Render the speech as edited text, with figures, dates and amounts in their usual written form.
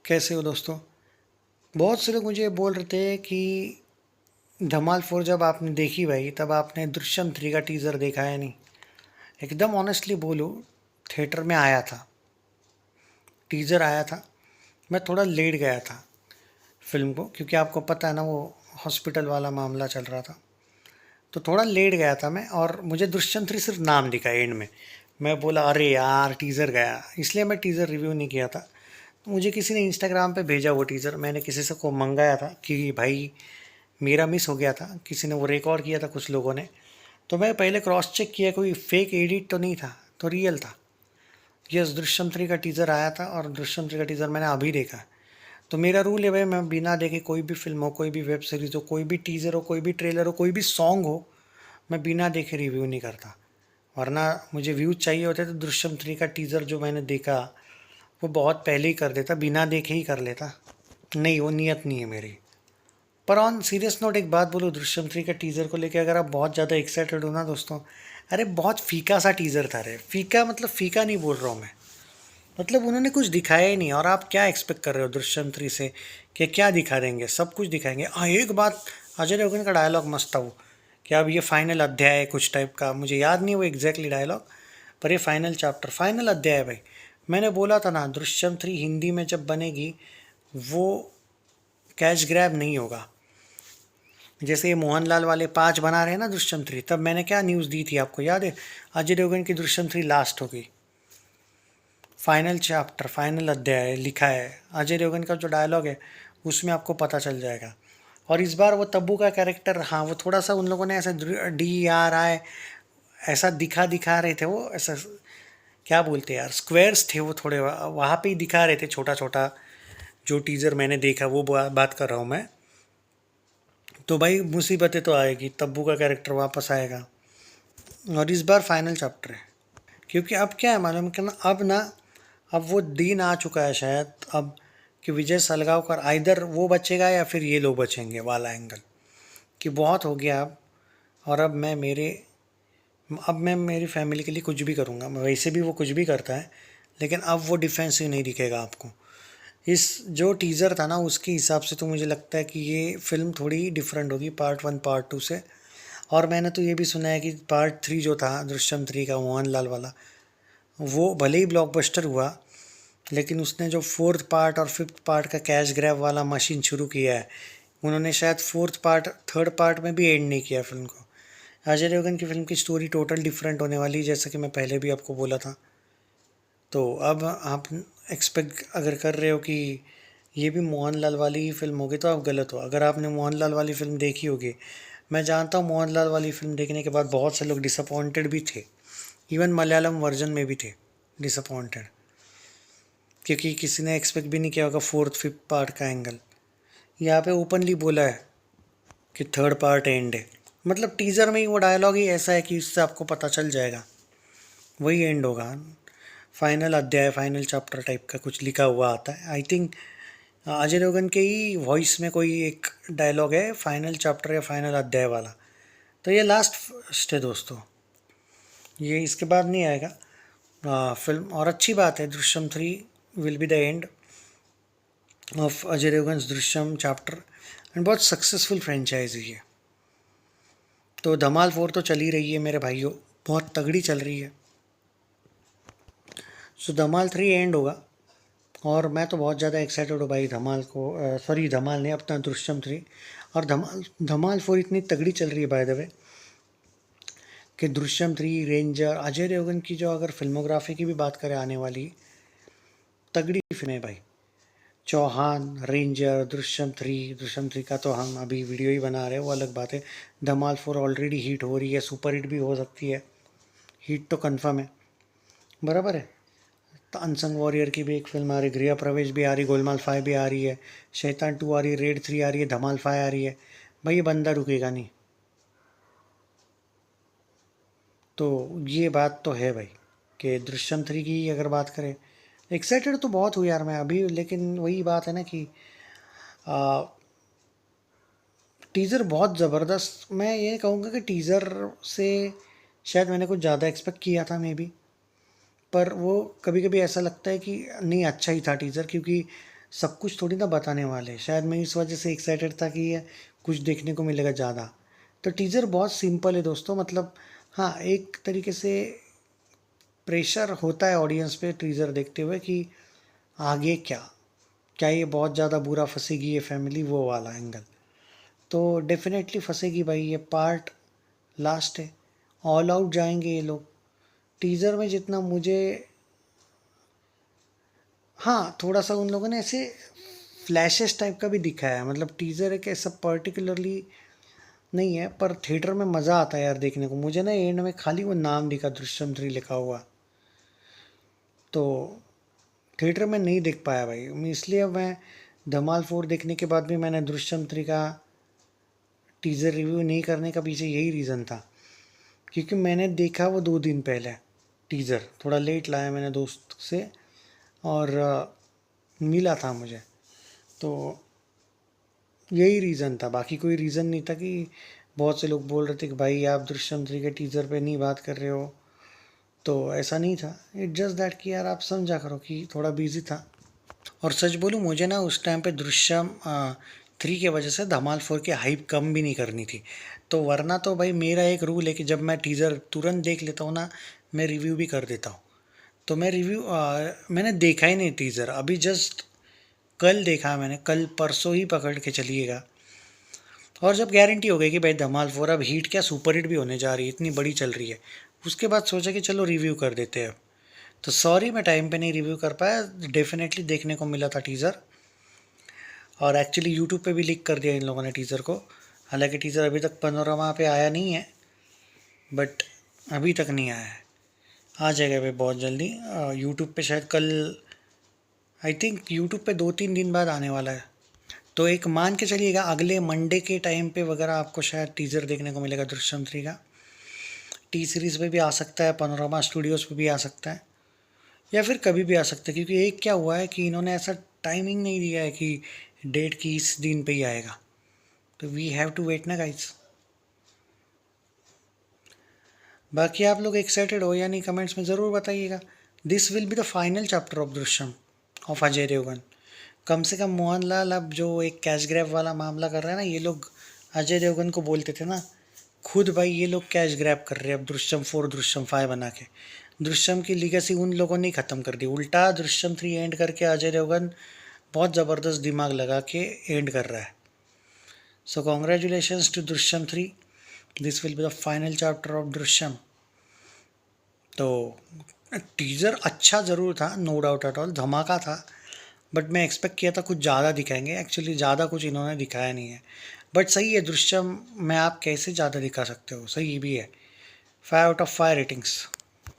कैसे हो दोस्तों। बहुत से लोग मुझे बोल रहे थे कि धमाल 4 जब आपने देखी भाई तब आपने दृश्यम 3 का टीज़र देखा है नहीं। एकदम ऑनेस्टली बोलूँ, थिएटर में आया था, टीज़र आया था। मैं थोड़ा लेट गया था फिल्म को, क्योंकि आपको पता है ना वो हॉस्पिटल वाला मामला चल रहा था। तो थोड़ा लेट गया था मैं, और मुझे दृश्यम 3 सिर्फ नाम दिखा एंड में। मैं बोला अरे यार टीज़र गया, इसलिए मैं टीज़र रिव्यू नहीं किया था। तो मुझे किसी ने इंस्टाग्राम पे भेजा वो टीज़र, मैंने किसी से को मंगाया था कि भाई मेरा मिस हो गया था, किसी ने वो रिकॉर्ड किया था कुछ लोगों ने। तो मैं पहले क्रॉस चेक किया, कोई फेक एडिट तो नहीं था, तो रियल था। यस, दृश्यम 3 का टीज़र आया था और दृश्यम 3 का टीज़र मैंने अभी देखा। तो मेरा रूल है भाई, मैं बिना देखे कोई भी फिल्म हो, कोई भी वेब सीरीज़ हो, कोई भी टीज़र हो, कोई भी ट्रेलर हो, कोई भी सॉन्ग हो, मैं बिना देखे रिव्यू नहीं करता। वरना मुझे व्यूज चाहिए होते तो दृश्यम 3 का टीज़र जो मैंने देखा वो बहुत पहले ही कर देता, बिना देखे ही कर लेता। नहीं, वो नियत नहीं है मेरी। पर ऑन सीरियस नोट एक बात बोलूँ, दृश्यम 3 का टीज़र को लेकर अगर आप बहुत ज़्यादा एक्साइटेड हो ना दोस्तों, अरे बहुत फीका सा टीज़र था। अरे फीका मतलब फीका नहीं बोल रहा हूँ मैं, मतलब उन्होंने कुछ दिखाया ही नहीं। और आप क्या एक्सपेक्ट कर रहे हो दृश्यम 3 से कि क्या दिखा देंगे? सब कुछ दिखाएंगे। हाँ, एक बात, अजय देवगन का डायलॉग मस्त था वो, कि अब ये फाइनल अध्याय है कुछ टाइप का, मुझे याद नहीं है वो एग्जैक्टली डायलॉग, पर ये फाइनल चैप्टर, फाइनल अध्याय है भाई। मैंने बोला था ना, दृश्यम 3 हिंदी में जब बनेगी वो कैश ग्रैब नहीं होगा। जैसे ये मोहनलाल वाले 5 बना रहे हैं ना दृश्यम 3, तब मैंने क्या न्यूज़ दी थी आपको याद है? अजय देवगन की दृश्यम 3 लास्ट होगी, फाइनल चैप्टर, फाइनल अध्याय लिखा है। अजय देवगन का जो डायलॉग है उसमें आपको पता चल जाएगा। और इस बार वो तब्बू का कैरेक्टर, हाँ वो थोड़ा सा उन लोगों ने ऐसा DRI ऐसा दिखा रहे थे, वो ऐसा क्या बोलते हैं यार, स्क्वेयर्स थे वो थोड़े, वहाँ पे ही दिखा रहे थे छोटा छोटा। जो टीज़र मैंने देखा वो बात कर रहा हूँ मैं। तो भाई मुसीबतें तो आएगी, तब्बू का कैरेक्टर वापस आएगा। और इस बार फाइनल चैप्टर है, क्योंकि अब क्या है मालूम कि ना, अब वो दिन आ चुका है शायद अब, कि विजय सलगांवकर आइदर वो बचेगा या फिर ये लोग बचेंगे वाला एंगल, कि बहुत हो गया अब। और अब मैं मेरी फैमिली के लिए कुछ भी करूँगा। मैं वैसे भी वो कुछ भी करता है, लेकिन अब वो डिफेंसिव नहीं दिखेगा आपको। इस जो टीज़र था ना उसके हिसाब से तो मुझे लगता है कि ये फिल्म थोड़ी डिफरेंट होगी पार्ट 1 पार्ट 2 से। और मैंने तो ये भी सुना है कि पार्ट 3 जो था दृश्यम 3 का मोहनलाल वाला, वो भले ही ब्लॉकबस्टर हुआ, लेकिन उसने जो 4th पार्ट और 5th पार्ट का कैश ग्रैब वाला मशीन शुरू किया है, उन्होंने शायद 4th पार्ट 3rd पार्ट में भी एंड नहीं किया फिल्म को। अजय देवगन की फिल्म की स्टोरी टोटल डिफरेंट होने वाली है, जैसा कि मैं पहले भी आपको बोला था। तो अब आप एक्सपेक्ट अगर कर रहे हो कि ये भी मोहनलाल वाली ही फिल्म होगी तो आप गलत हो। अगर आपने मोहनलाल वाली फिल्म देखी होगी, मैं जानता हूँ मोहनलाल वाली फिल्म देखने के बाद बहुत से लोग डिसअपॉइंटेड भी थे, इवन मलयालम वर्जन में भी थे डिसअपॉइंटेड, क्योंकि किसी ने एक्सपेक्ट भी नहीं किया होगा 4th 5th पार्ट का एंगल। यहाँ पे ओपनली बोला है कि 3rd पार्ट एंड है, मतलब टीज़र में ही वो डायलॉग ही ऐसा है कि इससे आपको पता चल जाएगा वही एंड होगा। फाइनल अध्याय, फाइनल चैप्टर टाइप का कुछ लिखा हुआ आता है आई थिंक। अजय देवगन के ही वॉइस में कोई एक डायलॉग है फाइनल चैप्टर या फाइनल अध्याय वाला। तो ये लास्ट फर्स्ट है दोस्तों, ये इसके बाद नहीं आएगा फिल्म। और अच्छी बात है, Drishyam 3 will be the end of Ajay Devgn Drishyam chapter, and बहुत सक्सेसफुल फ्रेंचाइजी है। तो धमाल 4 तो चल ही रही है मेरे भाइयों, बहुत तगड़ी चल रही है। सो धमाल 3 एंड होगा, और मैं तो बहुत ज़्यादा एक्साइटेड हूँ भाई धमाल को, सॉरी धमाल नहीं, अपना दृश्यम 3। और धमाल 4 इतनी तगड़ी चल रही है बाय द वे, कि दृश्यम 3, रेंजर, अजय देवगन की जो अगर फिल्मोग्राफी की भी बात करें आने वाली, तगड़ी फिल्म है भाई। चौहान, रेंजर, दृश्यम 3 का तो हम अभी वीडियो ही बना रहे हैं, वो अलग बात है। धमाल 4 ऑलरेडी हिट हो रही है, सुपर हिट भी हो सकती है, हिट तो कंफर्म है, बराबर है। तो अनसंग वॉरियर की भी एक फिल्म आ रही, गृह प्रवेश भी आ रही, गोलमाल 5 भी आ रही है, शैतान 2 आ रही है, रेड 3 आ रही है, धमाल 5 आ रही है। भाई ये बंदा रुकेगा नहीं। तो ये बात तो है भाई, कि दृश्यम 3 की अगर बात करें, एक्साइटेड तो बहुत हूँ यार मैं अभी, लेकिन वही बात है ना कि टीज़र बहुत ज़बरदस्त। मैं ये कहूँगा कि टीज़र से शायद मैंने कुछ ज़्यादा एक्सपेक्ट किया था मे बी, पर वो कभी कभी ऐसा लगता है कि नहीं, अच्छा ही था टीज़र, क्योंकि सब कुछ थोड़ी ना बताने वाले। शायद मैं इस वजह से एक्साइटेड था कि ये कुछ देखने को मिलेगा ज़्यादा। तो टीज़र बहुत सिंपल है दोस्तों, मतलब हाँ, एक तरीके से प्रेशर होता है ऑडियंस पे टीज़र देखते हुए कि आगे क्या, क्या ये बहुत ज़्यादा बुरा फंसेगी ये फैमिली, वो वाला एंगल। तो डेफिनेटली फंसेगी भाई, ये पार्ट लास्ट है, ऑल आउट जाएंगे ये लोग। टीज़र में जितना मुझे, हाँ, थोड़ा सा उन लोगों ने ऐसे फ्लैशेस टाइप का भी दिखाया है, मतलब टीज़र एक ऐसा पर्टिकुलरली नहीं है, पर थिएटर में मज़ा आता है यार देखने को। मुझे ना एंड में खाली वो नाम दिखा, दृश्यम 3 लिखा हुआ, तो थिएटर में नहीं देख पाया भाई मैं, इसलिए अब मैं धमाल 4 देखने के बाद भी मैंने दृश्यम 3 का टीज़र रिव्यू नहीं करने का पीछे यही रीज़न था, क्योंकि मैंने देखा वो 2 दिन पहले टीज़र, थोड़ा लेट लाया मैंने दोस्त से, और मिला था मुझे, तो यही रीज़न था, बाकी कोई रीज़न नहीं था कि बहुत से लोग बोल रहे थे कि भाई आप दृश्यम 3 के टीज़र पे नहीं बात कर रहे हो, तो ऐसा नहीं था। इट जस्ट दैट कि यार आप समझा करो कि थोड़ा बिजी था। और सच बोलूँ, मुझे ना उस टाइम पे दृश्यम 3 के वजह से धमाल 4 की हाइप कम भी नहीं करनी थी। तो वरना तो भाई मेरा एक रूल है कि जब मैं टीज़र तुरंत देख लेता हूँ ना, मैं रिव्यू भी कर देता हूँ। तो मैं मैंने देखा ही नहीं टीज़र, अभी जस्ट कल देखा मैंने, कल परसों ही पकड़ के चलिएगा। और जब गारंटी हो गई कि भाई धमाल 4 अब हिट क्या सुपर हिट भी होने जा रही है, इतनी बड़ी चल रही है, उसके बाद सोचा कि चलो रिव्यू कर देते हैं। तो सॉरी मैं टाइम पे नहीं रिव्यू कर पाया, डेफिनेटली देखने को मिला था टीज़र, और एक्चुअली यूट्यूब पे भी लीक कर दिया इन लोगों ने टीज़र को। हालांकि टीज़र अभी तक पैनोरामा पे आया नहीं है, बट अभी तक नहीं आया है, आ जाएगा भाई बहुत जल्दी। यूट्यूब पे शायद कल, आई थिंक यूट्यूब पे 2-3 दिन बाद आने वाला है। तो एक मान के चलिएगा अगले मंडे के टाइम पे वगैरह आपको शायद टीज़र देखने को मिलेगा दृश्यम 3 का। टी सीरीज़ पे भी आ सकता है, पैनोरामा स्टूडियोज़ पे भी आ सकता है, या फिर कभी भी आ सकता है, क्योंकि एक क्या हुआ है कि इन्होंने ऐसा टाइमिंग नहीं दिया है कि डेट की इस दिन पे ही आएगा। तो वी हैव टू वेट ना गाइस। बाकी आप लोग एक्साइटेड हो या नहीं, कमेंट्स में ज़रूर बताइएगा। This will be the final chapter of Drishyam of Ajay Devgan. कम से कम मोहनलाल अब जो एक कैश ग्रैब वाला मामला कर रहा है ना, ये लोग अजय देवगन को बोलते थे ना, खुद भाई ये लोग कैश ग्रैब कर रहे हैं अब दृश्यम 4 दृश्यम 5 बना के। दृश्यम की लीगेसी उन लोगों ने ख़त्म कर दी, उल्टा दृश्यम 3 एंड करके अजय देवगन बहुत ज़बरदस्त दिमाग लगा के एंड कर रहा है। So congratulations to Drishyam 3, this will be the final chapter of Drishyam. तो टीज़र अच्छा ज़रूर था, नो डाउट एट ऑल, धमाका था, बट मैं एक्सपेक्ट किया था कुछ ज़्यादा दिखाएंगे, एक्चुअली ज़्यादा कुछ इन्होंने दिखाया नहीं है। बट सही है, दृश्यम में आप कैसे ज़्यादा दिखा सकते हो, सही भी है। 5 आउट ऑफ 5 रेटिंग्स।